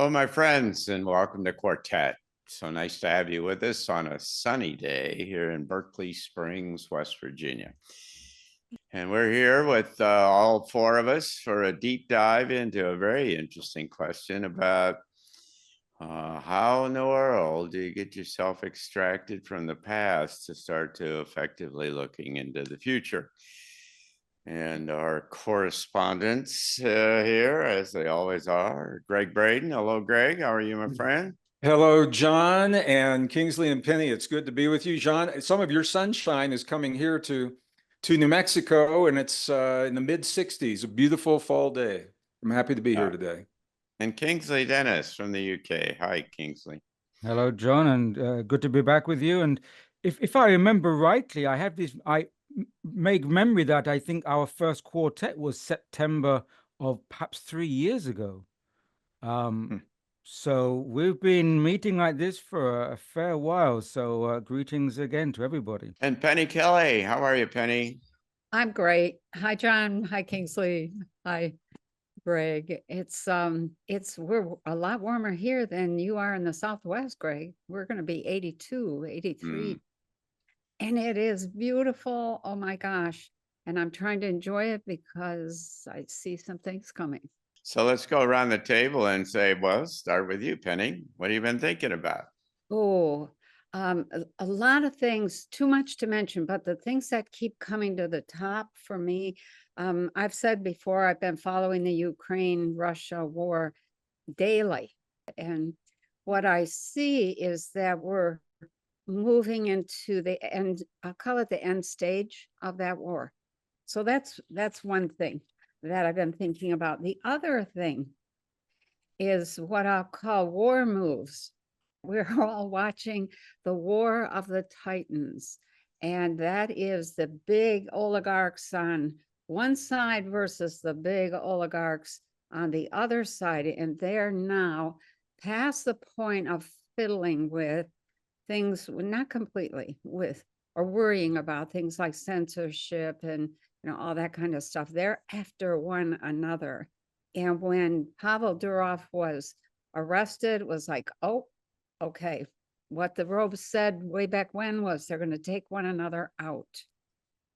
Hello, my friends, and welcome to Quartet. So nice to have you with us on a sunny day here in Berkeley Springs, West Virginia. And we're here with all four of us for a deep dive into a very interesting question about how in the world do you get yourself extracted from the past to start to effectively looking into the future? And our correspondents here, as they always are, Gregg Braden. Hello, Gregg. How are you, my friend? Hello, John and Kingsley and Penny. It's good to be with you, John. Some of your sunshine is coming here to New Mexico, and it's in the mid-60s, a beautiful fall day. I'm happy to be here today. And Kingsley Dennis from the UK. Hi, Kingsley. Hello, John, and good to be back with you. And if I remember rightly, I make memory that I think our first quartet was September of perhaps 3 years ago. So we've been meeting like this for a fair while. So greetings again to everybody. And Penny Kelly. How are you, Penny? I'm great. Hi, John. Hi, Kingsley. Hi, Gregg. We're a lot warmer here than you are in the Southwest, Gregg. We're going to be 82, 83. And it is beautiful. Oh my gosh. And I'm trying to enjoy it because I see some things coming. So let's go around the table and say, well, start with you, Penny. What have you been thinking about? Oh, a lot of things, too much to mention, but the things that keep coming to the top for me, I've said before, I've been following the Ukraine-Russia war daily. And what I see is that we're moving into the end, I'll call it the end stage of that war. So that's one thing that I've been thinking about. The other thing is what I'll call war moves. We're all watching the War of the Titans, and that is the big oligarchs on one side versus the big oligarchs on the other side. And they're now past the point of fiddling with things, not completely with, or worrying about things like censorship and all that kind of stuff. They're after one another. And when Pavel Durov was arrested, it was like, oh, okay. What the Robes said way back when was they're going to take one another out.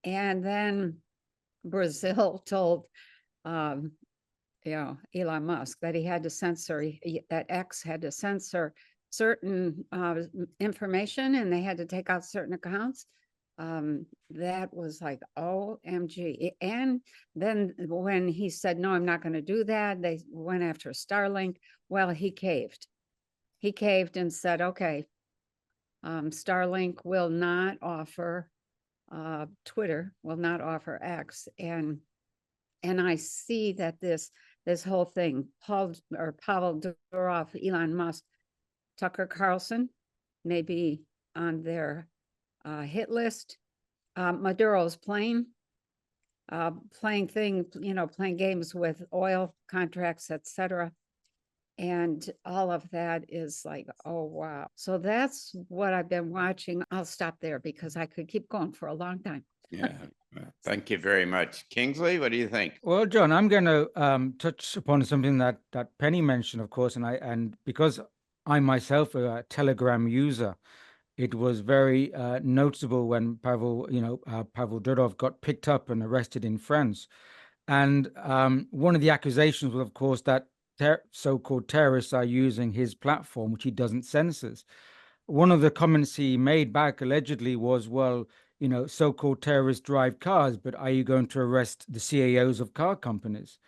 And then Brazil told Elon Musk that he had to censor, that X had to censor certain information, and they had to take out certain accounts. That was like, OMG. And then when he said, no, I'm not going to do that, they went after Starlink. Well, he caved. He caved and said, okay, Starlink will not offer, Twitter will not offer X. And I see that this whole thing, Pavel Durov, Elon Musk, Tucker Carlson, maybe on their hit list. Maduro's playing games with oil contracts, etc. And all of that is like, oh, wow. So that's what I've been watching. I'll stop there because I could keep going for a long time. Yeah, thank you very much. Kingsley, what do you think? Well, John, I'm going to touch upon something that Penny mentioned, of course, and because I myself a Telegram user, it was very noticeable when Pavel Durov got picked up and arrested in France. And one of the accusations was, of course, that so-called terrorists are using his platform, which he doesn't censor. One of the comments he made back allegedly was, well, so-called terrorists drive cars, but are you going to arrest the CEOs of car companies?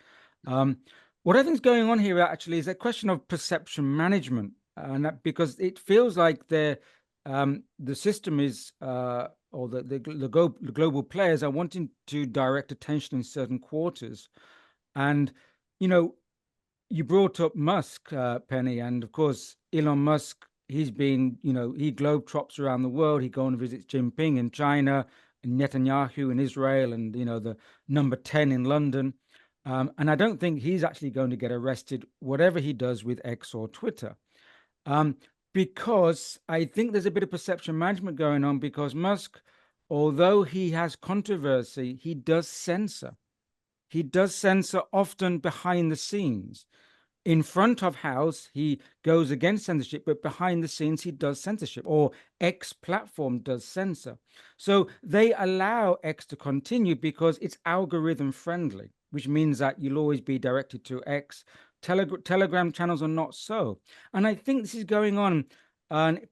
What I think is going on here actually is a question of perception management, and that because it feels like the system is, or the global players are wanting to direct attention in certain quarters. And, you brought up Musk, Penny, and of course, Elon Musk, he's been, he globetrots around the world. He goes and visits Jinping in China, and Netanyahu in Israel, and, the number 10 in London. And I don't think he's actually going to get arrested, whatever he does with X or Twitter. Because I think there's a bit of perception management going on, because Musk, although he has controversy, he does censor. He does censor often behind the scenes. in front of house, he goes against censorship, but behind the scenes, he does censorship, or X platform does censor. So they allow X to continue because it's algorithm friendly, which means that you'll always be directed to X. Telegram channels are not so. And I think this is going on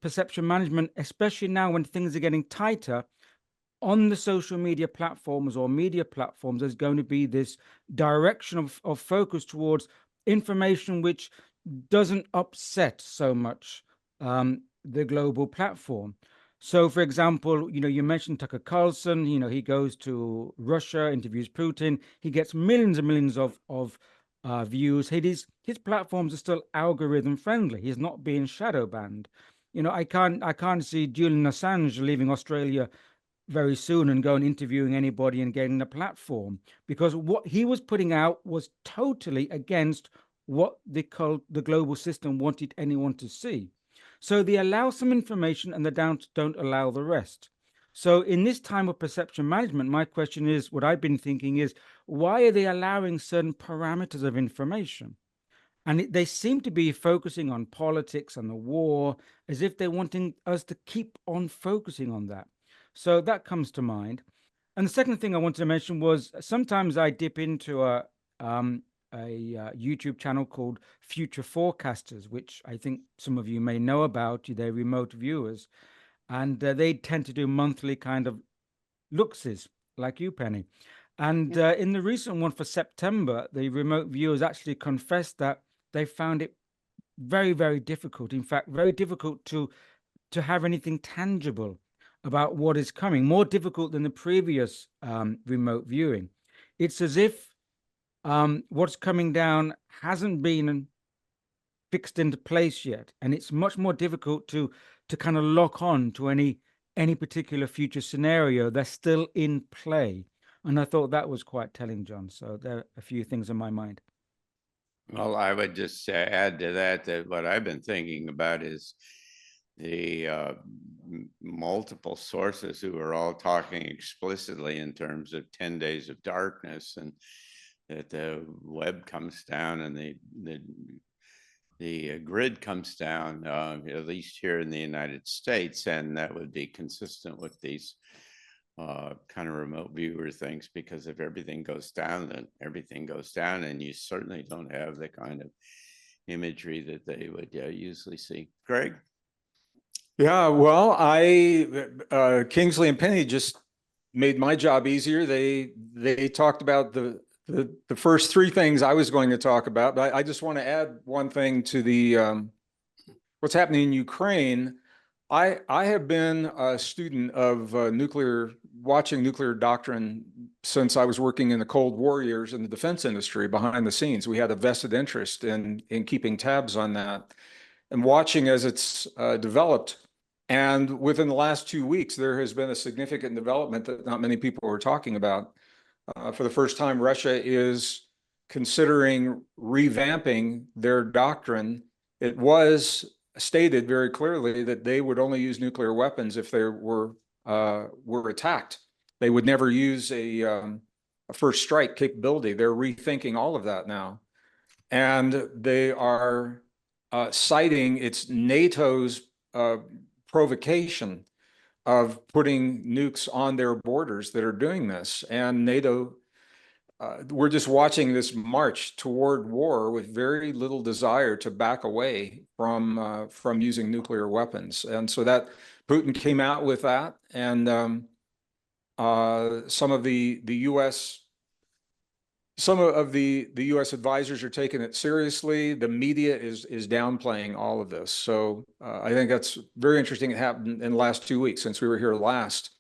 perception management, especially now when things are getting tighter. On the social media platforms or media platforms, there's going to be this direction of focus towards information which doesn't upset so much the global platform. So, for example, you mentioned Tucker Carlson. He goes to Russia, interviews Putin. He gets millions and millions of views. His platforms are still algorithm friendly. He's not being shadow banned. I can't see Julian Assange leaving Australia very soon and going interviewing anybody and getting a platform, because what he was putting out was totally against what the global system wanted anyone to see. So they allow some information and they don't allow the rest. So in this time of perception management, my question is, what I've been thinking is, why are they allowing certain parameters of information? And they seem to be focusing on politics and the war as if they're wanting us to keep on focusing on that. So that comes to mind. And the second thing I wanted to mention was sometimes I dip into a YouTube channel called Future Forecasters, which I think some of you may know about. They're remote viewers, and they tend to do monthly kind of lookses like you, Penny. And in the recent one for September, the remote viewers actually confessed that they found it very, very difficult. In fact, very difficult to have anything tangible about what is coming, more difficult than the previous remote viewing. It's as if what's coming down hasn't been fixed into place yet, and it's much more difficult to kind of lock on to any particular future scenario. They're still in play, and I thought that was quite telling, John. So there are a few things in my mind. Well, I would just add to that what I've been thinking about is the multiple sources who are all talking explicitly in terms of 10 days of darkness, and that the web comes down and the grid comes down, at least here in the United States, and that would be consistent with these kind of remote viewer things, because if everything goes down, then everything goes down, and you certainly don't have the kind of imagery that they would usually see. Greg? Yeah, well, Kingsley and Penny just made my job easier. They talked about the first three things I was going to talk about, but I just want to add one thing to the what's happening in Ukraine. I have been a student of watching nuclear doctrine since I was working in the Cold War years in the defense industry behind the scenes. We had a vested interest in keeping tabs on that and watching as it's developed. And within the last 2 weeks, there has been a significant development that not many people are talking about. For the first time, Russia is considering revamping their doctrine. It was stated very clearly that they would only use nuclear weapons if they were attacked. They would never use a first strike capability. They're rethinking all of that now, and they are citing it's NATO's provocation of putting nukes on their borders that are doing this. And NATO, we're just watching this march toward war with very little desire to back away from using nuclear weapons. And so that Putin came out with that, and some of the U.S. Some of the U.S. advisors are taking it seriously. The media is downplaying all of this. So I think that's very interesting. It happened in the last 2 weeks since we were here last.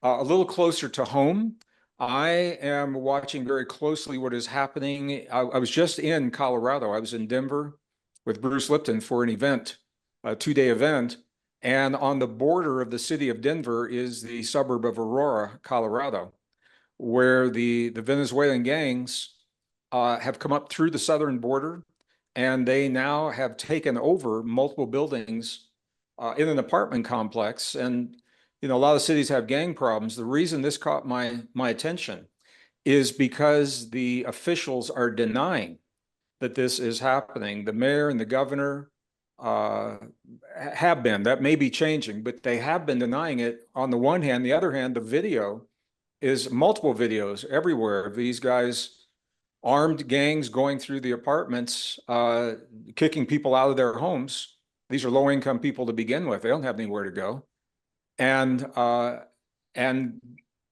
A little closer to home, I am watching very closely what is happening. I was just in Colorado. I was in Denver with Bruce Lipton for an event, a 2-day event. And on the border of the city of Denver is the suburb of Aurora, Colorado, where the Venezuelan gangs have come up through the southern border, and they now have taken over multiple buildings in an apartment complex. And a lot of cities have gang problems. The reason this caught my attention is because the officials are denying that this is happening. The mayor and the governor have been. That may be changing, but they have been denying it on the one hand. The other hand, the video is multiple videos everywhere of these guys, armed gangs going through the apartments, kicking people out of their homes. These are low-income people to begin with. They don't have anywhere to go. And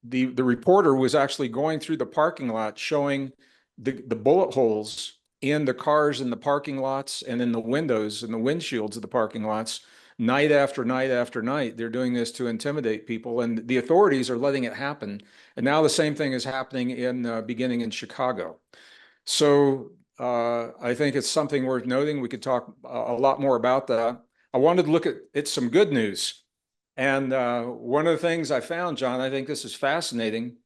the reporter was actually going through the parking lot showing the bullet holes in the cars in the parking lots and in the windows and the windshields of the parking lots night after night after night. They're doing this to intimidate people, and the authorities are letting it happen. And now the same thing is happening beginning in Chicago. So I think it's something worth noting. We could talk a lot more about that. I wanted to look at some good news. And one of the things I found, John, I think this is fascinating,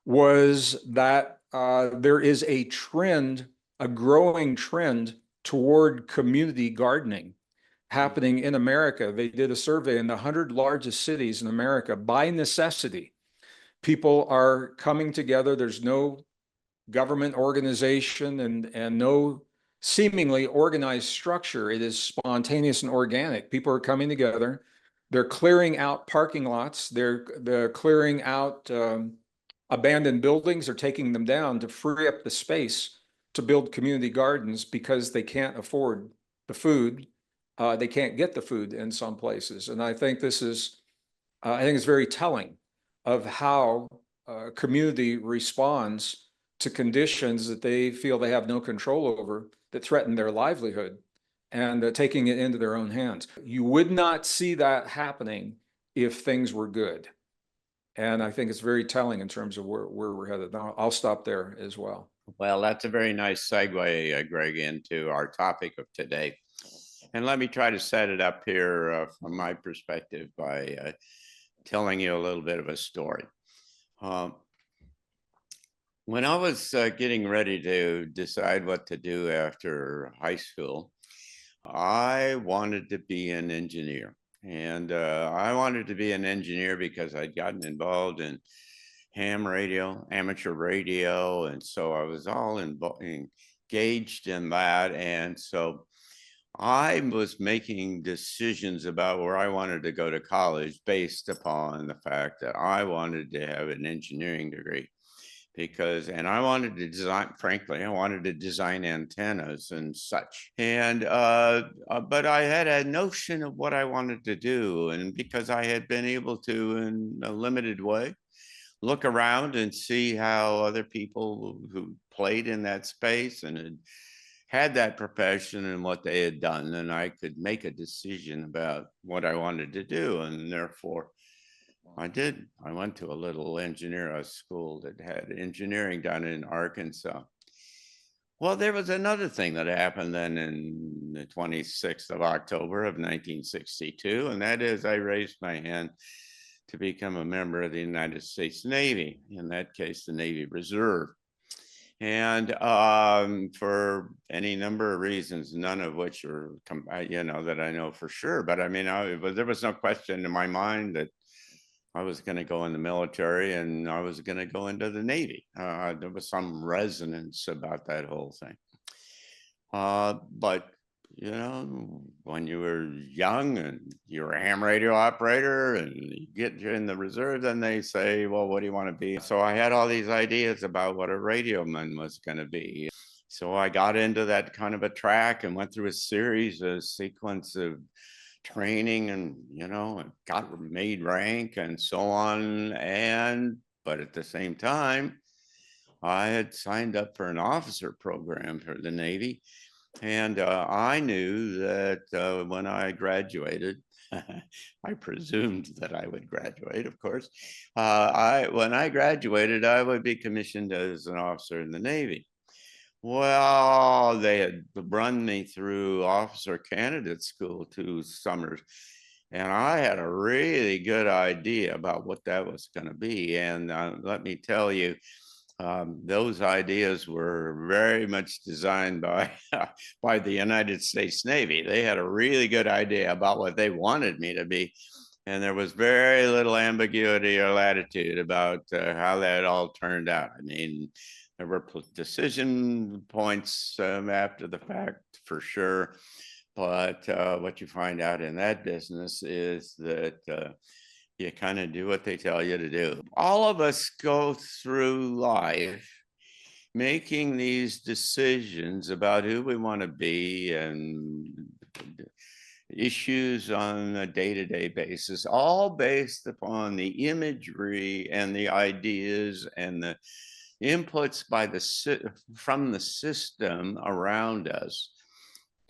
was that there is a trend, a growing trend toward community gardening happening in America. They did a survey in the 100 largest cities in America. By necessity, people are coming together. There's no government organization and no seemingly organized structure. It is spontaneous and organic. People are coming together. They're clearing out parking lots. They're clearing out abandoned buildings. They're taking them down to free up the space to build community gardens because they can't afford the food. They can't get the food in some places. And I think this is, I think it's very telling of how community responds to conditions that they feel they have no control over that threaten their livelihood, and taking it into their own hands. You would not see that happening if things were good. And I think it's very telling in terms of where we're headed. Now, I'll stop there as well. Well, that's a very nice segue, Greg, into our topic of today. And let me try to set it up here from my perspective by telling you a little bit of a story. When I was getting ready to decide what to do after high school, I wanted to be an engineer. And I wanted to be an engineer because I'd gotten involved in ham radio, amateur radio. And so I was all engaged in that. And so I was making decisions about where I wanted to go to college based upon the fact that I wanted to have an engineering degree. And I wanted to design, frankly, I wanted to design antennas and such. And, but I had a notion of what I wanted to do. And because I had been able to, in a limited way, look around and see how other people who played in that space and had that profession and what they had done, and I could make a decision about what I wanted to do. And therefore, I did. I went to a little engineering school that had engineering done in Arkansas. Well, there was another thing that happened then in the 26th of October of 1962, and that is I raised my hand to become a member of the United States Navy, in that case, the Navy Reserve. And for any number of reasons, none of which are, that I know for sure. But I mean, there was no question in my mind that I was going to go in the military and I was going to go into the Navy. There was some resonance about that whole thing. But, you know, when you were young and you're a ham radio operator and you get in the reserve, then they say, well, what do you want to be? So I had all these ideas about what a radioman was going to be. So I got into that kind of a track and went through a sequence of training and, you know, got made rank and so on. But at the same time, I had signed up for an officer program for the Navy. And I knew that when I graduated, I presumed that I would graduate, of course. When I graduated, I would be commissioned as an officer in the Navy. Well, they had run me through officer candidate school 2 summers, and I had a really good idea about what that was going to be. And let me tell you, those ideas were very much designed by the United States Navy. They had a really good idea about what they wanted me to be. And there was very little ambiguity or latitude about how that all turned out. I mean, There were decision points after the fact, for sure. But what you find out in that business is that you kind of do what they tell you to do. All of us go through life making these decisions about who we want to be and issues on a day-to-day basis, all based upon the imagery and the ideas and the inputs from the system around us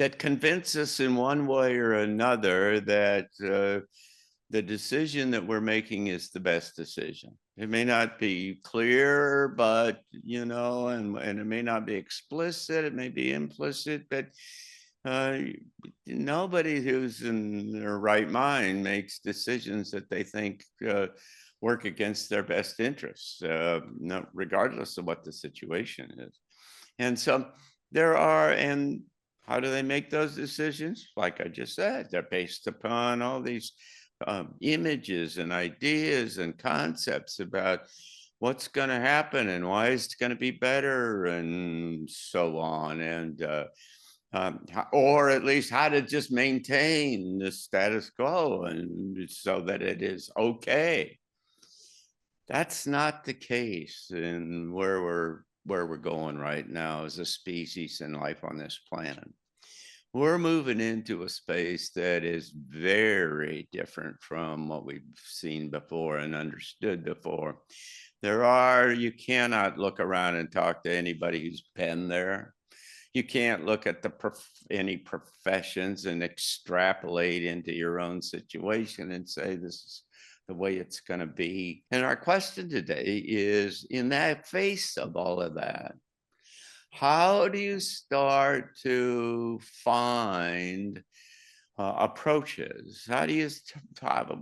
that convince us in one way or another that the decision that we're making is the best decision. It may not be clear, but and it may not be explicit, it may be implicit, but nobody who's in their right mind makes decisions that they think work against their best interests, regardless of what the situation is. And so and how do they make those decisions? Like I just said, they're based upon all these images and ideas and concepts about what's going to happen and why it's going to be better and so on. And or at least how to just maintain the status quo and so that it is okay. That's not the case in where we're going right now as a species and life on this planet. We're moving into a space that is very different from what we've seen before and understood before. You cannot look around and talk to anybody who's been there. You can't look at any professions and extrapolate into your own situation and say this is the way it's going to be. And our question today is, in that face of all of that, how do you start to find approaches? How do you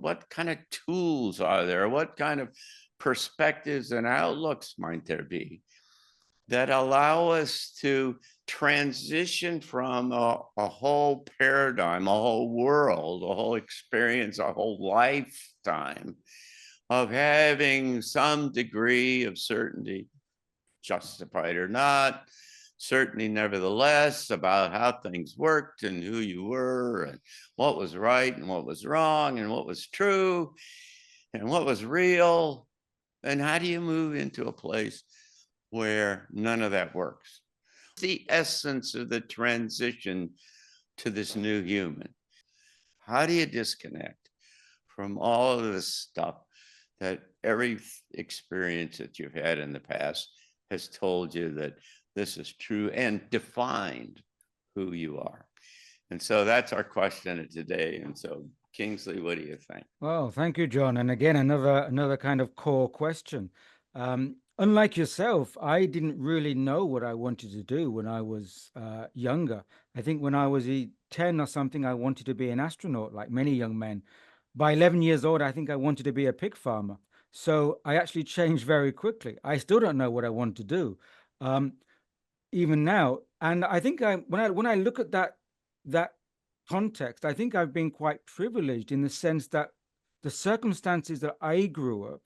what kind of tools are there? What kind of perspectives and outlooks might there be that allow us to transition from a whole paradigm, a whole world, a whole experience, a whole lifetime of having some degree of certainty, justified or not, certainty nevertheless, about how things worked and who you were and what was right and what was wrong and what was true and what was real. And how do you move into a place where none of that works? The essence of the transition to this new human. How do you disconnect from all of this stuff that every experience that you've had in the past has told you that this is true and defined who you are? And so that's our question today. And so, Kingsley, what do you think? Well, thank you, John. And again, another kind of core question. Unlike yourself, I didn't really know what I wanted to do when I was younger. I think when I was 10 or something, I wanted to be an astronaut, like many young men. By 11 years old, I think I wanted to be a pig farmer. So I actually changed very quickly. I still don't know what I want to do, even now. And I think when I look at that context, I think I've been quite privileged in the sense that the circumstances that I grew up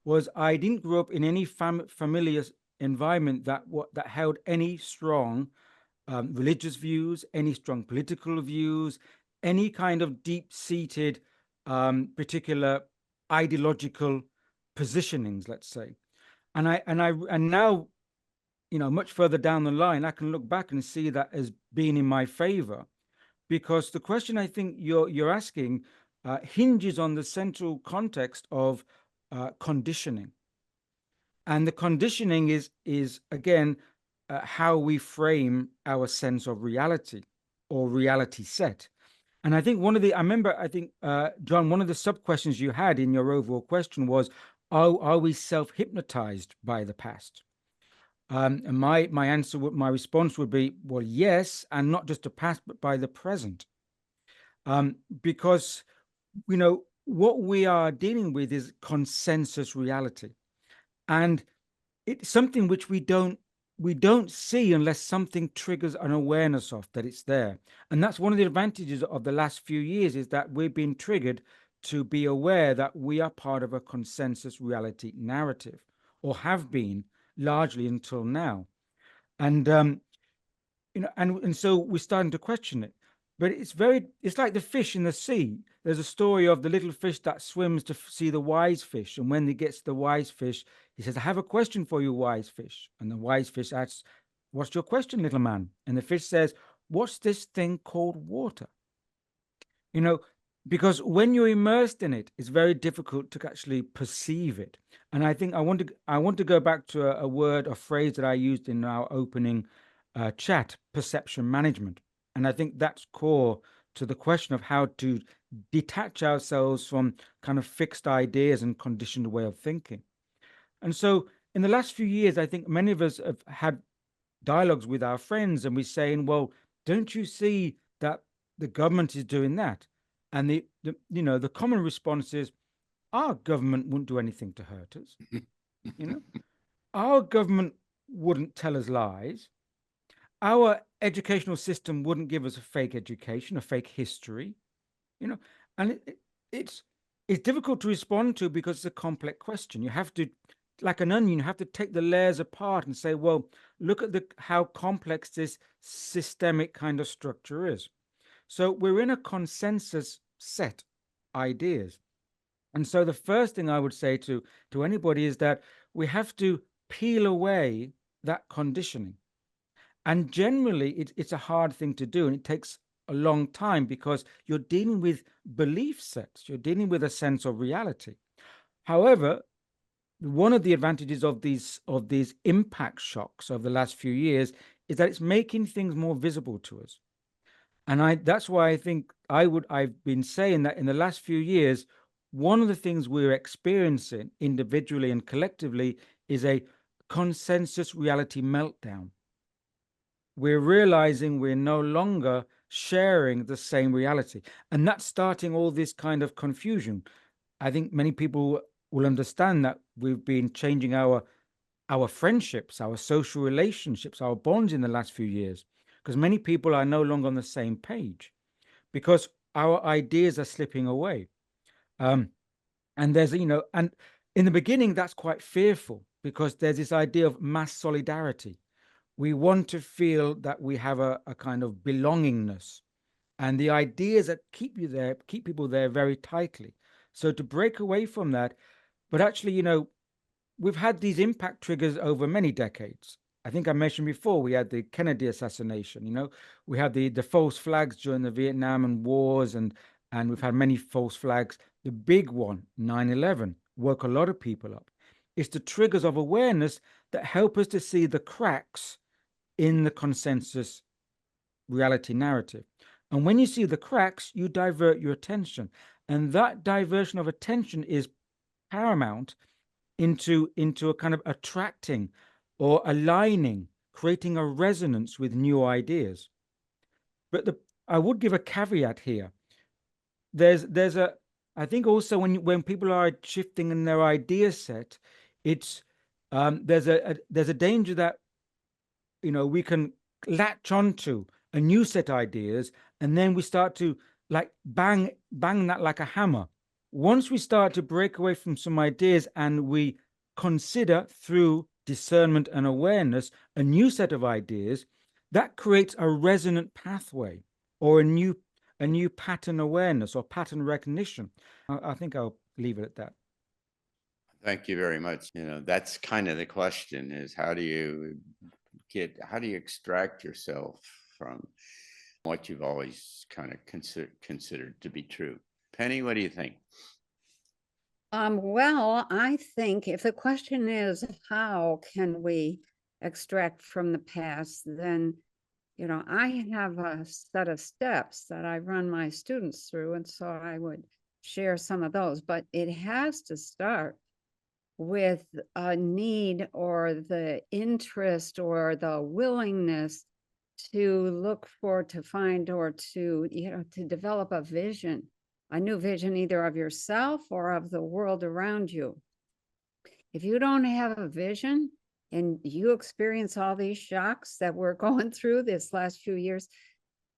was I didn't grow up in any familiar environment that held any strong religious views, any strong political views, any kind of deep-seated particular ideological positionings, let's say. And now, much further down the line, I can look back and see that as being in my favor, because the question I think you're asking hinges on the central context of conditioning. And the conditioning is again how we frame our sense of reality or reality set. And I think John, one of the sub questions you had in your overall question was, are we self-hypnotized by the past? And my response would be, well, yes, and not just the past, but by the present. Because what we are dealing with is consensus reality, and it's something which we don't see unless something triggers an awareness of that it's there. And that's one of the advantages of the last few years, is that we've been triggered to be aware that we are part of a consensus reality narrative, or have been largely until now. And you know, and so we're starting to question it. But it's like the fish in the sea. There's a story of the little fish that swims to see the wise fish. And when he gets the wise fish, he says, I have a question for you, wise fish. And the wise fish asks, what's your question, little man? And the fish says, what's this thing called water? You know, because when you're immersed in it, it's very difficult to actually perceive it. And I think I want to go back to a word, a phrase that I used in our opening chat, perception management. And I think that's core to the question of how to detach ourselves from kind of fixed ideas and conditioned way of thinking. And so in the last few years, I think many of us have had dialogues with our friends, and we're saying, well, don't you see that the government is doing that? And the you know, the common response is, our government wouldn't do anything to hurt us. You know, our government wouldn't tell us lies. Our educational system wouldn't give us a fake education, a fake history. You know, and it's difficult to respond to because it's a complex question. You have to, like an onion, you have to take the layers apart and say, well, look at how complex this systemic kind of structure is. So we're in a consensus set ideas. And so the first thing I would say to anybody is that we have to peel away that conditioning. And generally, it's a hard thing to do, and it takes a long time because you're dealing with belief sets. You're dealing with a sense of reality. However, one of the advantages of these impact shocks of the last few years is that it's making things more visible to us. And that's why I think I've been saying that in the last few years, one of the things we're experiencing individually and collectively is a consensus reality meltdown. We're realizing we're no longer sharing the same reality. And that's starting all this kind of confusion. I think many people will understand that we've been changing our friendships, our social relationships, our bonds in the last few years, because many people are no longer on the same page because our ideas are slipping away. And there's, you know, and in the beginning, that's quite fearful because there's this idea of mass solidarity. We want to feel that we have a kind of belongingness, and the ideas that keep people there very tightly. So to break away from that, but actually, you know, we've had these impact triggers over many decades. I think I mentioned before, we had the Kennedy assassination, you know, we had the false flags during the Vietnam and wars, and we've had many false flags. The big one, 9/11, woke a lot of people up. It's the triggers of awareness that help us to see the cracks in the consensus reality narrative. And when you see the cracks, you divert your attention. And that diversion of attention is paramount into a kind of attracting or aligning, creating a resonance with new ideas. But I would give a caveat here. I think also when people are shifting in their idea set, it's there's a danger that, you know, we can latch onto a new set of ideas, and then we start to like bang that like a hammer. Once we start to break away from some ideas and we consider through discernment and awareness a new set of ideas, that creates a resonant pathway or a new pattern awareness or pattern recognition. I think I'll leave it at that. Thank you very much. You know, that's kind of the question, is how do you extract yourself from what you've always kind of considered to be true? Penny, what do you think? Well, I think if the question is how can we extract from the past, then, you know, I have a set of steps that I run my students through, and so I would share some of those, but it has to start with a need or the interest or the willingness to look for, to find, or to, you know, to develop a vision, a new vision, either of yourself or of the world around you. If you don't have a vision and you experience all these shocks that we're going through this last few years,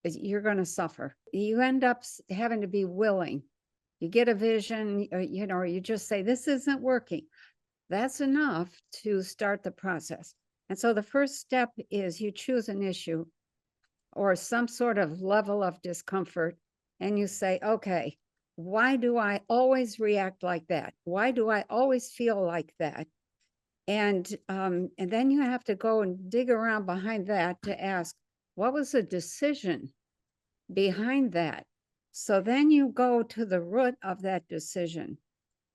you're going to suffer. You end up having to be willing. You get a vision, you know, or you just say, this isn't working. That's enough to start the process. And so the first step is you choose an issue or some sort of level of discomfort, and you say, okay, why do I always react like that? Why do I always feel like that? And then you have to go and dig around behind that to ask, what was the decision behind that? So then you go to the root of that decision.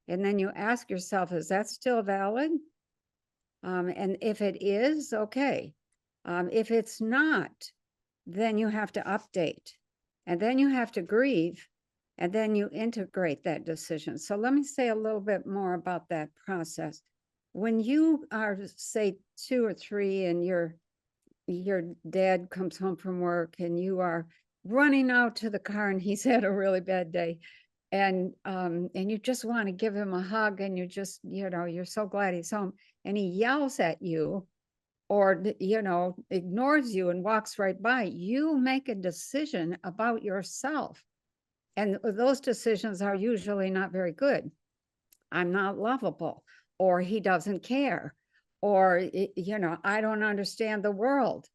And then you ask yourself, is that still valid? And if it is, okay. If it's not, then you have to update. And then you have to grieve. And then you integrate that decision. So let me say a little bit more about that process. When you are, say, 2 or 3 and your dad comes home from work and you are running out to the car and he's had a really bad day, and you just want to give him a hug, and you just, you're so glad he's home, and he yells at you or, ignores you and walks right by, you make a decision about yourself. And those decisions are usually not very good. I'm not lovable, or he doesn't care, or, I don't understand the world.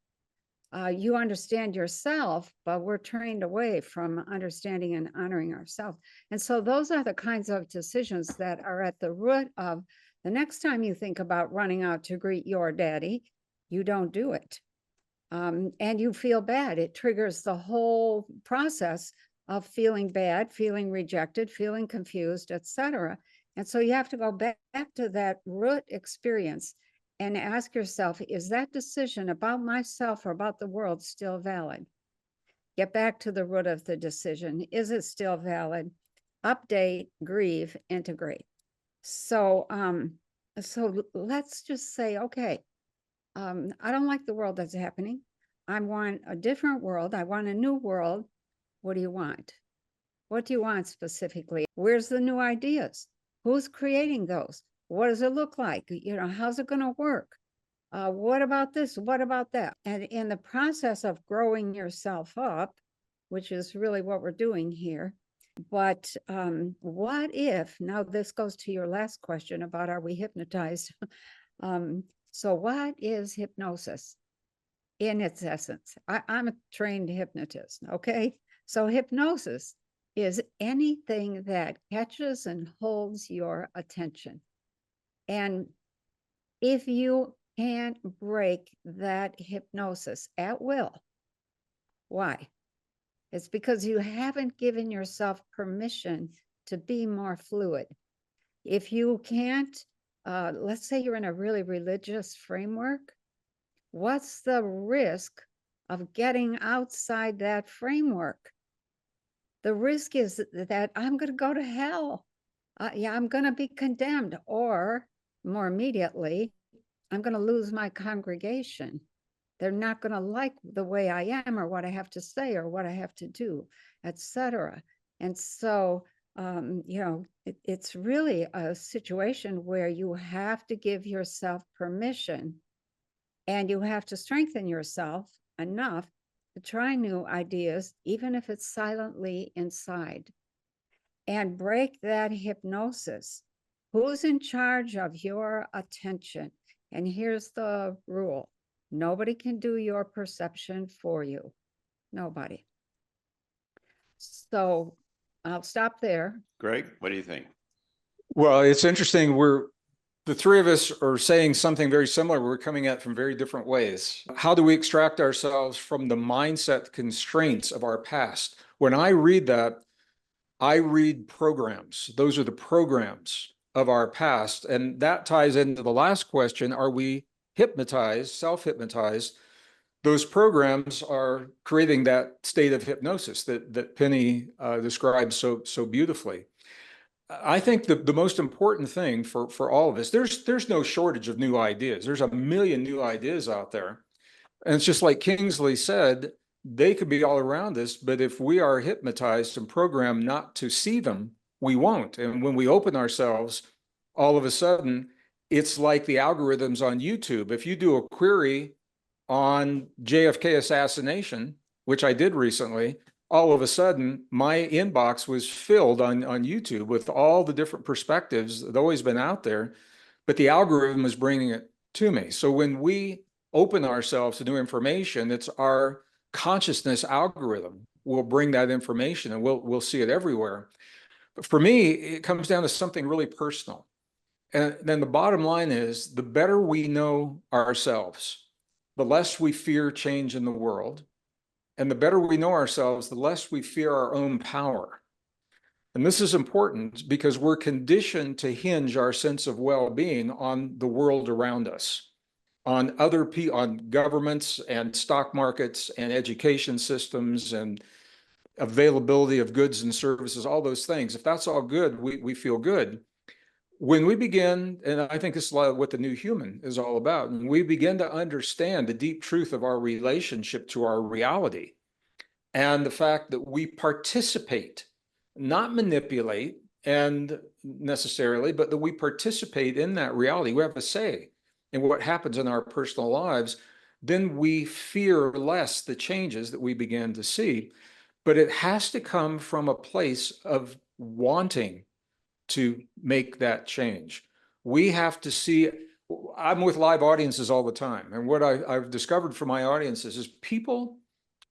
You understand yourself, but we're trained away from understanding and honoring ourselves. And so those are the kinds of decisions that are at the root of the next time you think about running out to greet your daddy, you don't do it. And you feel bad. It triggers the whole process of feeling bad, feeling rejected, feeling confused, etc. And so you have to go back to that root experience and ask yourself, is that decision about myself or about the world still valid? Get back to the root of the decision. Is it still valid? Update, grieve, integrate. So, so let's just say, okay, I don't like the world that's happening. I want a different world. I want a new world. What do you want? What do you want specifically? Where's the new ideas? Who's creating those? What does it look like? How's it going to work? What about this? What about that? And in the process of growing yourself up, which is really what we're doing here, but what if, now this goes to your last question about, are we hypnotized? So what is hypnosis in its essence? I'm a trained hypnotist, okay? So hypnosis is anything that catches and holds your attention. And if you can't break that hypnosis at will, why? It's because you haven't given yourself permission to be more fluid. If you can't, let's say you're in a really religious framework, what's the risk of getting outside that framework? The risk is that I'm going to go to hell. Yeah, I'm going to be condemned, or more immediately, I'm going to lose my congregation. They're not going to like the way I am or what I have to say or what I have to do, etc. And so, it's really a situation where you have to give yourself permission, and you have to strengthen yourself enough to try new ideas, even if it's silently inside, and break that hypnosis. Who's in charge of your attention? And here's the rule. Nobody can do your perception for you. Nobody. So I'll stop there. Greg, what do you think? Well, it's interesting. The 3 of us are saying something very similar. We're coming at it from very different ways. How do we extract ourselves from the mindset constraints of our past? When I read that, I read programs. Those are the programs of our past. And that ties into the last question. Are we hypnotized, self-hypnotized? Those programs are creating that state of hypnosis that Penny describes so beautifully. I think the most important thing for all of us, there's no shortage of new ideas. There's a million new ideas out there. And it's just like Kingsley said, they could be all around us, but if we are hypnotized and programmed not to see them, we won't. And when we open ourselves, all of a sudden, it's like the algorithms on YouTube. If you do a query on JFK assassination, which I did recently, all of a sudden, my inbox was filled on YouTube with all the different perspectives that have always been out there. but the algorithm is bringing it to me. So when we open ourselves to new information, it's our consciousness algorithm will bring that information, and we'll see it everywhere. But for me, it comes down to something really personal. And then the bottom line is, the better we know ourselves, the less we fear change in the world. And the better we know ourselves, the less we fear our own power. And this is important because we're conditioned to hinge our sense of well-being on the world around us, on on governments and stock markets and education systems and availability of goods and services, all those things. If that's all good, we feel good. When we begin, and I think this is what the new human is all about, and we begin to understand the deep truth of our relationship to our reality and the fact that we participate, not manipulate and necessarily, but that we participate in that reality. We have a say in what happens in our personal lives. Then we fear less the changes that we begin to see. But it has to come from a place of wanting to make that change. We have to see, I'm with live audiences all the time. And what I've discovered from my audiences is people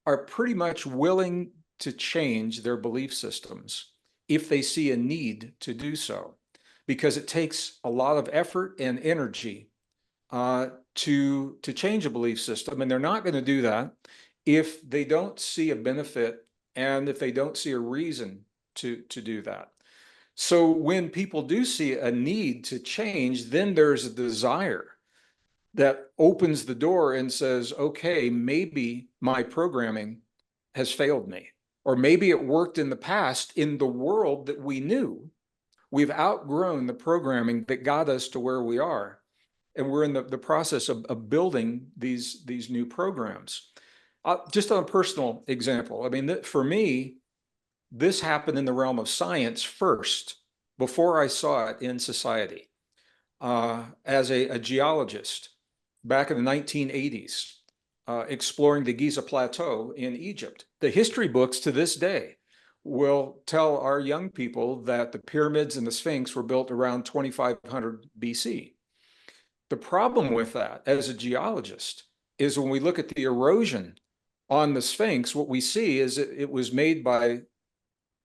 are pretty much willing to change their belief systems if they see a need to do so, because it takes a lot of effort and energy to change a belief system. And they're not going to do that if they don't see a benefit and if they don't see a reason to do that. So when people do see a need to change, then there's a desire that opens the door and says, okay, maybe my programming has failed me, or maybe it worked in the past in the world that we knew. We've outgrown the programming that got us to where we are. And we're in the process of building these new programs. Just on a personal example, I mean, for me, this happened in the realm of science first, before I saw it in society. As a geologist back in the 1980s, exploring the Giza Plateau in Egypt. The history books to this day will tell our young people that the pyramids and the Sphinx were built around 2500 BC. The problem with that, as a geologist, is when we look at the erosion on the Sphinx, what we see is it was made by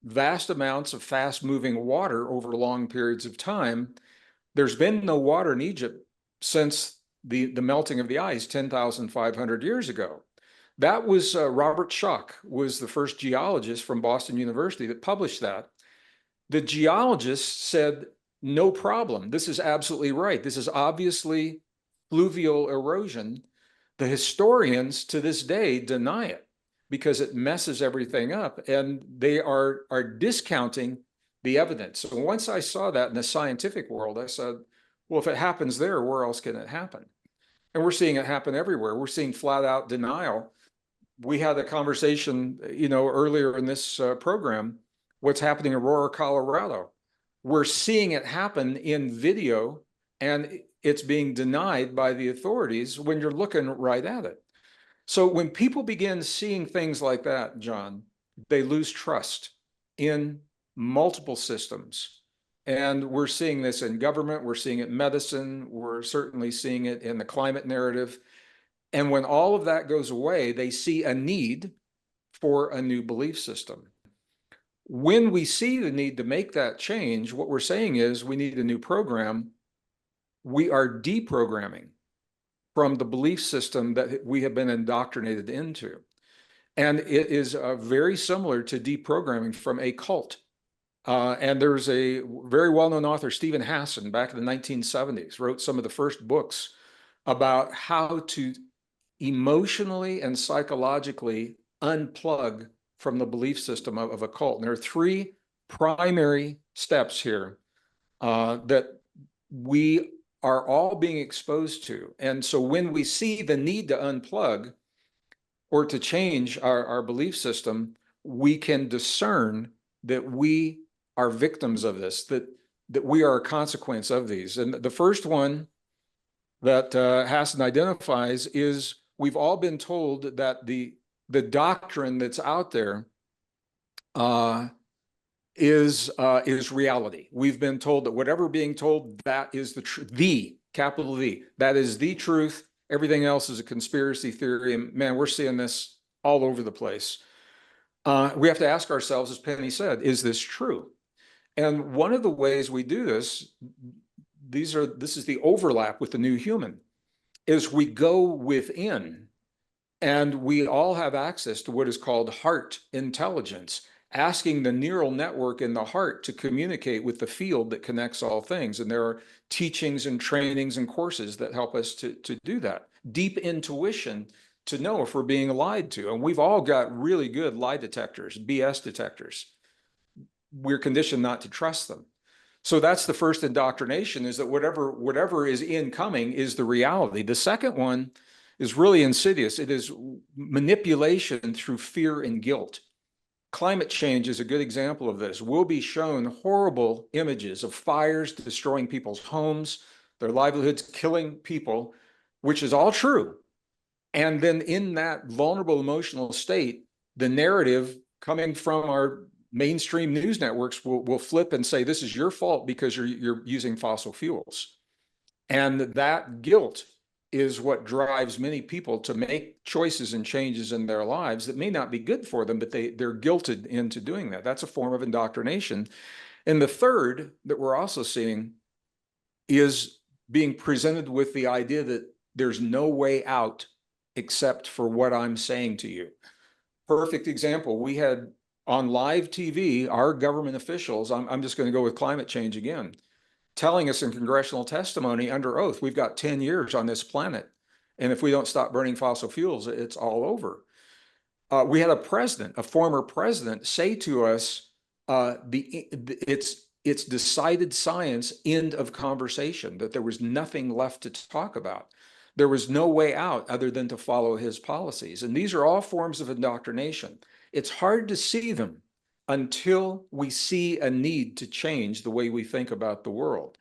vast amounts of fast-moving water over long periods of time. There's been no water in Egypt since the melting of the ice 10,500 years ago. That was Robert Schoch was the first geologist from Boston University that published that. The geologist said, no problem. This is absolutely right. This is obviously fluvial erosion. The historians to this day deny it because it messes everything up, and they are discounting the evidence. So once I saw that in the scientific world, I said, well, if it happens there, where else can it happen? And we're seeing it happen everywhere. We're seeing flat out denial. We had a conversation, earlier in this program, what's happening in Aurora, Colorado. We're seeing it happen in video, and it's being denied by the authorities when you're looking right at it. So when people begin seeing things like that, John, they lose trust in multiple systems. And we're seeing this in government, we're seeing it in medicine, we're certainly seeing it in the climate narrative. And when all of that goes away, they see a need for a new belief system. When we see the need to make that change, what we're saying is we need a new program. We are deprogramming from the belief system that we have been indoctrinated into. And it is very similar to deprogramming from a cult. And there's a very well-known author, Stephen Hassan, back in the 1970s, wrote some of the first books about how to emotionally and psychologically unplug from the belief system of a cult. And there are three primary steps here that we are all being exposed to. And so when we see the need to unplug or to change our belief system, we can discern that we are victims of this, that we are a consequence of these. And the first one that Hassan identifies is we've all been told that the doctrine that's out there is reality. We've been told that whatever being told, that is the truth, the capital V, that is the truth. Everything else is a conspiracy theory. And man, we're seeing this all over the place. We have to ask ourselves, as Penny said, is this true? And one of the ways we do this, this is the overlap with the new human, is we go within, and we all have access to what is called heart intelligence, asking the neural network in the heart to communicate with the field that connects all things. And there are teachings and trainings and courses that help us to do that. Deep intuition to know if we're being lied to. And we've all got really good lie detectors, BS detectors. We're conditioned not to trust them. So that's the first indoctrination, is that whatever is incoming is the reality. The second one is really insidious. It is manipulation through fear and guilt. Climate change is a good example of this. We'll be shown horrible images of fires destroying people's homes, their livelihoods, killing people, which is all true. And then in that vulnerable emotional state, the narrative coming from our mainstream news networks will flip and say, this is your fault because you're using fossil fuels. And that guilt is what drives many people to make choices and changes in their lives that may not be good for them, but they're guilted into doing that. That's a form of indoctrination. And the third that we're also seeing is being presented with the idea that there's no way out except for what I'm saying to you. Perfect example. We had on live TV, our government officials, I'm just going to go with climate change again, telling us in congressional testimony under oath, we've got 10 years on this planet. And if we don't stop burning fossil fuels, it's all over. We had a former president say to us, it's decided science, end of conversation, that there was nothing left to talk about. There was no way out other than to follow his policies. And these are all forms of indoctrination. It's hard to see them until we see a need to change the way we think about the world.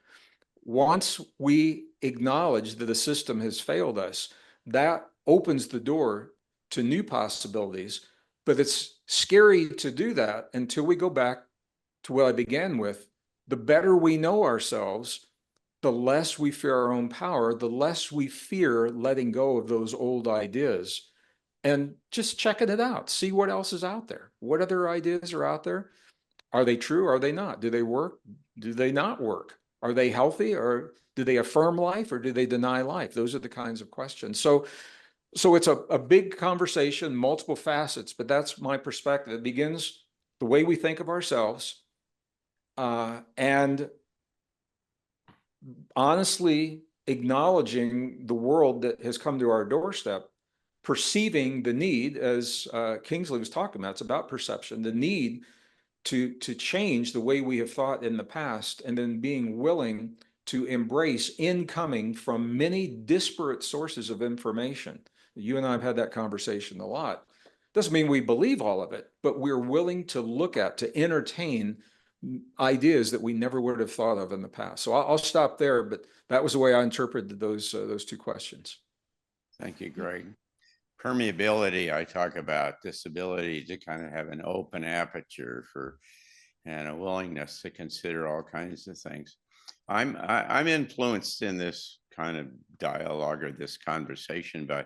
Once we acknowledge that the system has failed us, that opens the door to new possibilities. But it's scary to do that until we go back to what I began with. The better we know ourselves, the less we fear our own power, the less we fear letting go of those old ideas and just checking it out. See what else is out there. What other ideas are out there? Are they true? Are they not? Do they work? Do they not work? Are they healthy, or do they affirm life, or do they deny life? Those are the kinds of questions. So it's a big conversation, multiple facets, but that's my perspective. It begins the way we think of ourselves, and honestly acknowledging the world that has come to our doorstep, perceiving the need, as Kingsley was talking about, it's about perception, the need to change the way we have thought in the past, and then being willing to embrace incoming from many disparate sources of information. You and I have had that conversation a lot. Doesn't mean we believe all of it, but we're willing to look at, to entertain ideas that we never would have thought of in the past. So I'll stop there, but that was the way I interpreted those two questions. Thank you, Greg. Permeability, I talk about this ability to kind of have an open aperture for, and a willingness to consider all kinds of things. I'm influenced in this kind of dialogue or this conversation by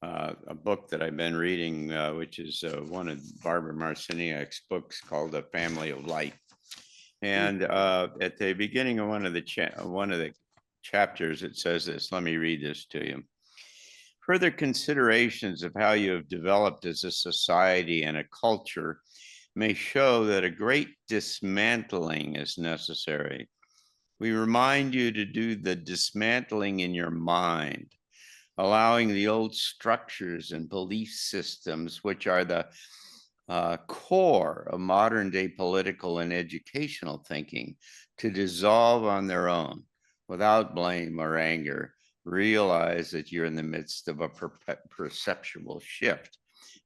a book that I've been reading, which is one of Barbara Marciniak's books called The Family of Light. And at the beginning of one of the chapters, it says this. Let me read this to you. Further considerations of how you have developed as a society and a culture may show that a great dismantling is necessary. We remind you to do the dismantling in your mind, allowing the old structures and belief systems, which are the core of modern day political and educational thinking, to dissolve on their own without blame or anger. Realize that you're in the midst of a perceptual shift,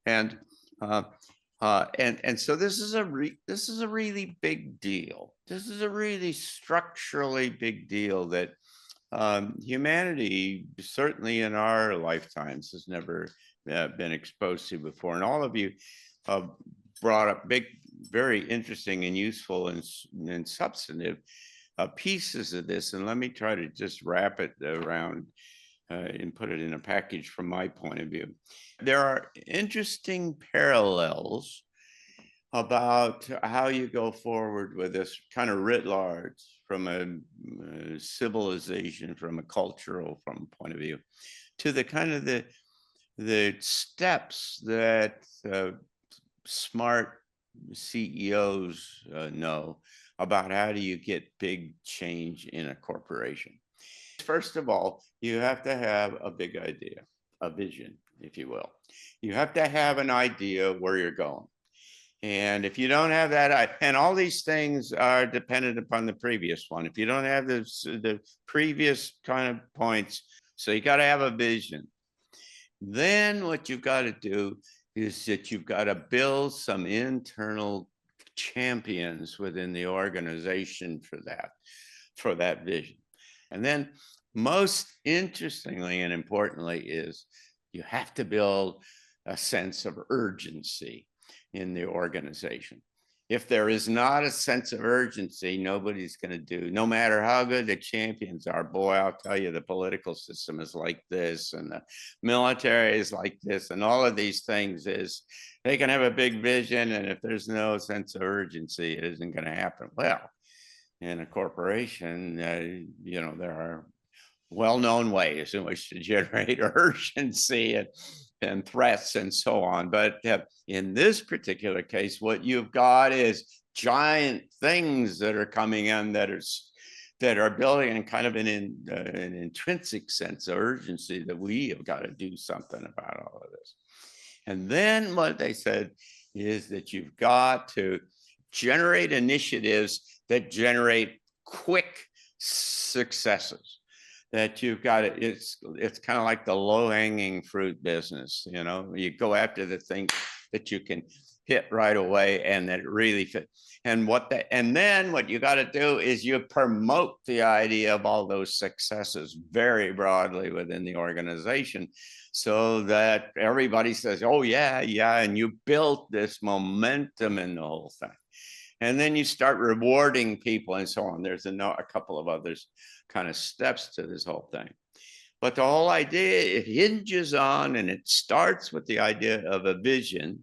and so this is a really big deal. This is a really structurally big deal that humanity, certainly in our lifetimes, has never been exposed to before. And all of you brought up big very interesting and useful and substantive pieces of this. And let me try to just wrap it around and put it in a package from my point of view. There are interesting parallels about how you go forward with this kind of writ large from a civilization, from a cultural, from a point of view, to the kind of the steps that smart CEOs know about how do you get big change in a corporation. First of all, you have to have a big idea, a vision, if you will. You have to have an idea where you're going. And if you don't have that, and all these things are dependent upon the previous one. If you don't have the previous kind of points, so you got to have a vision. Then what you've got to do is that you've got to build some internal champions within the organization for that vision. And then most interestingly and importantly is you have to build a sense of urgency in the organization. If there is not a sense of urgency, nobody's going to do, no matter how good the champions are. Boy, I'll tell you, the political system is like this, and the military is like this, and all of these things is they can have a big vision, and if there's no sense of urgency, it isn't going to happen. Well, in a corporation, there are well-known ways in which to generate urgency and threats and so on. But in this particular case, what you've got is giant things that are coming in that are building in kind of an intrinsic sense of urgency that we have got to do something about all of this. And then what they said is that you've got to generate initiatives that generate quick successes. That you've got it, it's kind of like the low-hanging fruit business. You go after the thing that you can hit right away and that really fit. And then what you got to do is you promote the idea of all those successes very broadly within the organization, so that everybody says, oh yeah, and you built this momentum in the whole thing. And then you start rewarding people and so on. There's a couple of others kind of steps to this whole thing. But the whole idea, it hinges on, and it starts with the idea of a vision.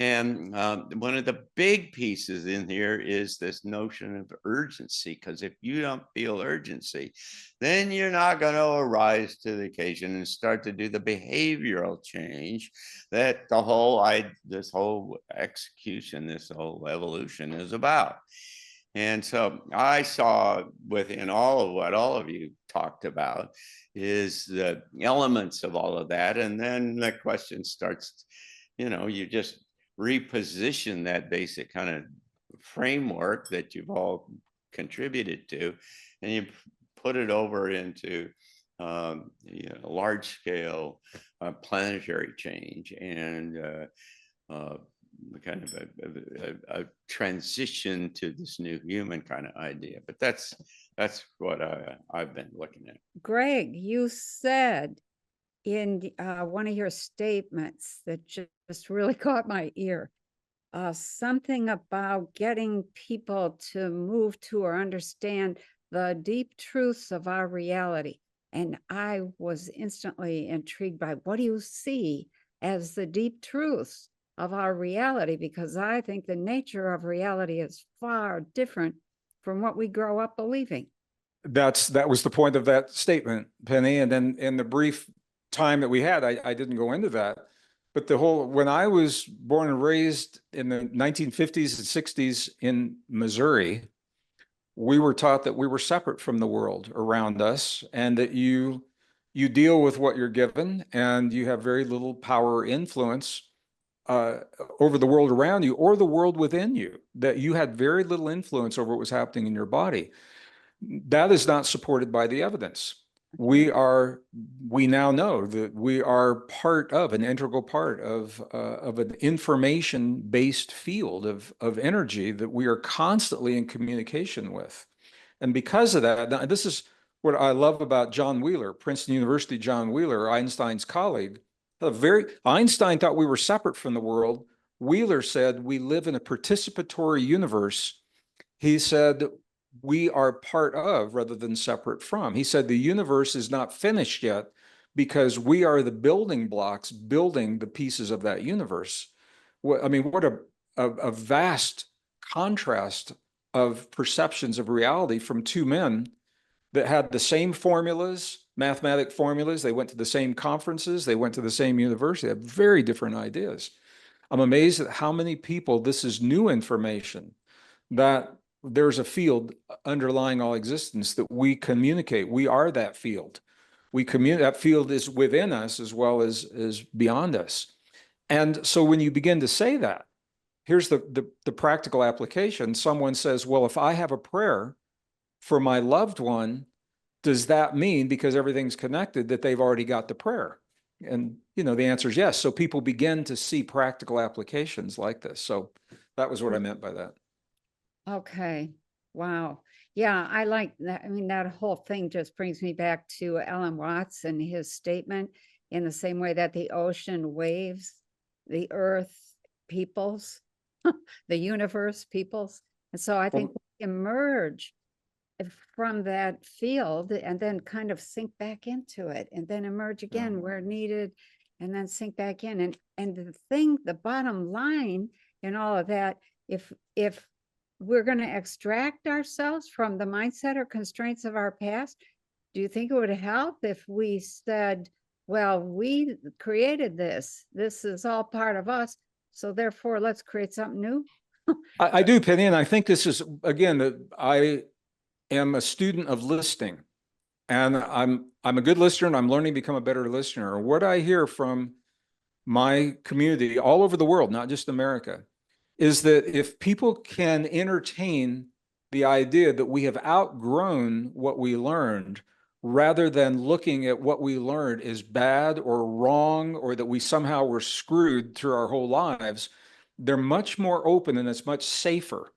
And one of the big pieces in here is this notion of urgency, because if you don't feel urgency, then you're not going to arise to the occasion and start to do the behavioral change that this whole execution, this whole evolution is about. And so I saw within all of what all of you talked about is the elements of all of that. And then the question starts, you just reposition that basic kind of framework that you've all contributed to, and you put it over into large scale planetary change and kind of a transition to this new human kind of idea. But that's what I've been looking at. Gregg, you said in one of your statements that just really caught my ear, something about getting people to move to or understand the deep truths of our reality. And I was instantly intrigued by, what do you see as the deep truths of our reality? Because I think the nature of reality is far different from what we grow up believing. That was the point of that statement, Penny. And then in the brief time that we had, I didn't go into that. But when I was born and raised in the 1950s and 60s in Missouri, we were taught that we were separate from the world around us, and that you deal with what you're given, and you have very little power or influence over the world around you or the world within you, that you had very little influence over what was happening in your body. That is not supported by the evidence. We now know that we are an integral part of an information-based field of energy that we are constantly in communication with. And because of that, this is what I love about John Wheeler, Princeton University John Wheeler, Einstein's colleague. Einstein thought we were separate from the world, Wheeler said, we live in a participatory universe. He said, we are part of rather than separate from. He said, the universe is not finished yet because we are the building blocks, building the pieces of that universe. What a vast contrast of perceptions of reality from two men that had the same formulas, mathematic formulas. They went to the same conferences. They went to the same university. They had very different ideas. I'm amazed at how many people, this is new information, that there's a field underlying all existence that we communicate. We are that field. That field is within us as well as beyond us. And so when you begin to say that, here's the practical application. Someone says, well, if I have a prayer for my loved one, does that mean, because everything's connected, that they've already got the prayer? And, the answer is yes. So people begin to see practical applications like this. So that was what I meant by that. Okay. Wow. Yeah, I like that. I mean, that whole thing just brings me back to Alan Watts and his statement, in the same way that the ocean waves, the earth peoples, the universe peoples. And so I think we emerge from that field and then kind of sink back into it, and then emerge again where needed, and then sink back in. And the bottom line in all of that, if we're going to extract ourselves from the mindset or constraints of our past, do you think it would help if we said, well, we created this is all part of us, so therefore let's create something new? I do, Penny, and I think this is, again, I am a student of listening, and I'm a good listener, and I'm learning to become a better listener. What I hear from my community all over the world, not just America, is that if people can entertain the idea that we have outgrown what we learned, rather than looking at what we learned as bad or wrong, or that we somehow were screwed through our whole lives, they're much more open, and it's much safer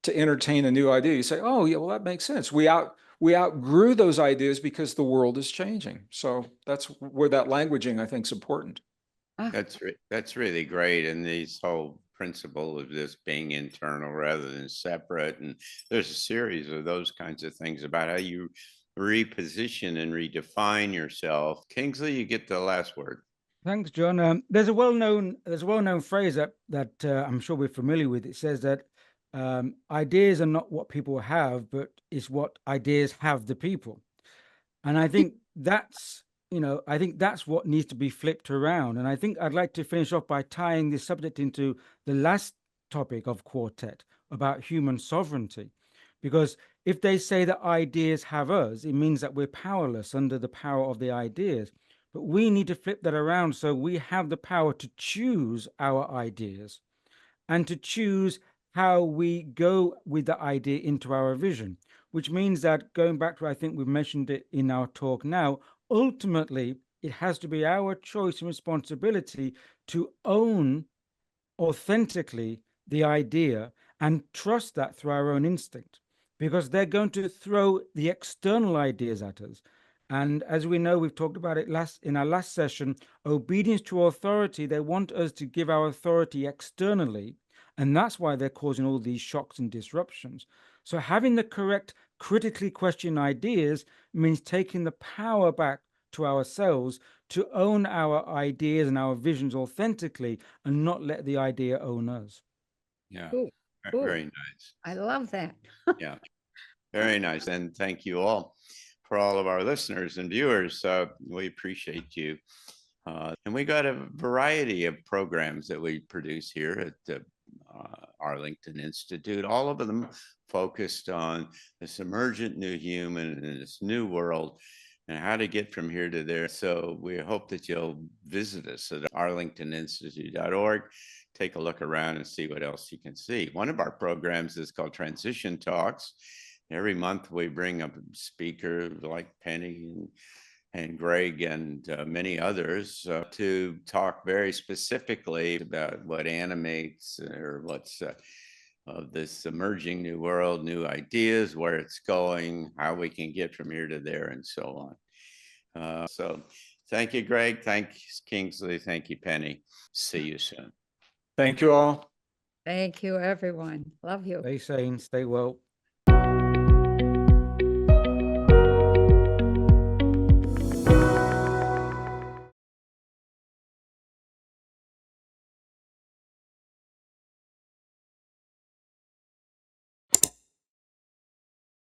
to entertain a new idea. You say, oh, yeah, well, that makes sense. We outgrew those ideas because the world is changing. So that's where that languaging, I think, is important. That's really great. And this whole principle of this being internal rather than separate. And there's a series of those kinds of things about how you reposition and redefine yourself. Kingsley, you get the last word. Thanks, John. There's a well-known phrase that I'm sure we're familiar with. It says that ideas are not what people have, but it's what ideas have the people. And I think that's what needs to be flipped around. And I think I'd like to finish off by tying this subject into the last topic of Quartet about human sovereignty. Because if they say that ideas have us, it means that we're powerless under the power of the ideas. But we need to flip that around so we have the power to choose our ideas and to choose how we go with the idea into our vision, which means that, going back to, I think we've mentioned it in our talk now, ultimately, it has to be our choice and responsibility to own authentically the idea and trust that through our own instinct, because they're going to throw the external ideas at us. And as we know, we've talked about it in our last session, obedience to authority, they want us to give our authority externally. And that's why they're causing all these shocks and disruptions. So having the correct critically questioned ideas means taking the power back to ourselves to own our ideas and our visions authentically, and not let the idea own us. Yeah, Ooh, very nice. I love that. Yeah, very nice. And thank you all for all of our listeners and viewers. We appreciate you. And we got a variety of programs that we produce here at the Arlington Institute, all of them focused on this emergent new human and this new world and how to get from here to there. So we hope that you'll visit us at arlingtoninstitute.org. Take a look around and see what else you can see. One of our programs is called Transition Talks. Every month we bring a speaker like Penny and Gregg and many others to talk very specifically about what animates or what's of this emerging new world, new ideas, where it's going, how we can get from here to there, and so on. So thank you, Gregg. Thanks, Kingsley. Thank you, Penny. See you soon. Thank you all. Thank you, everyone. Love you. Stay sane, stay well.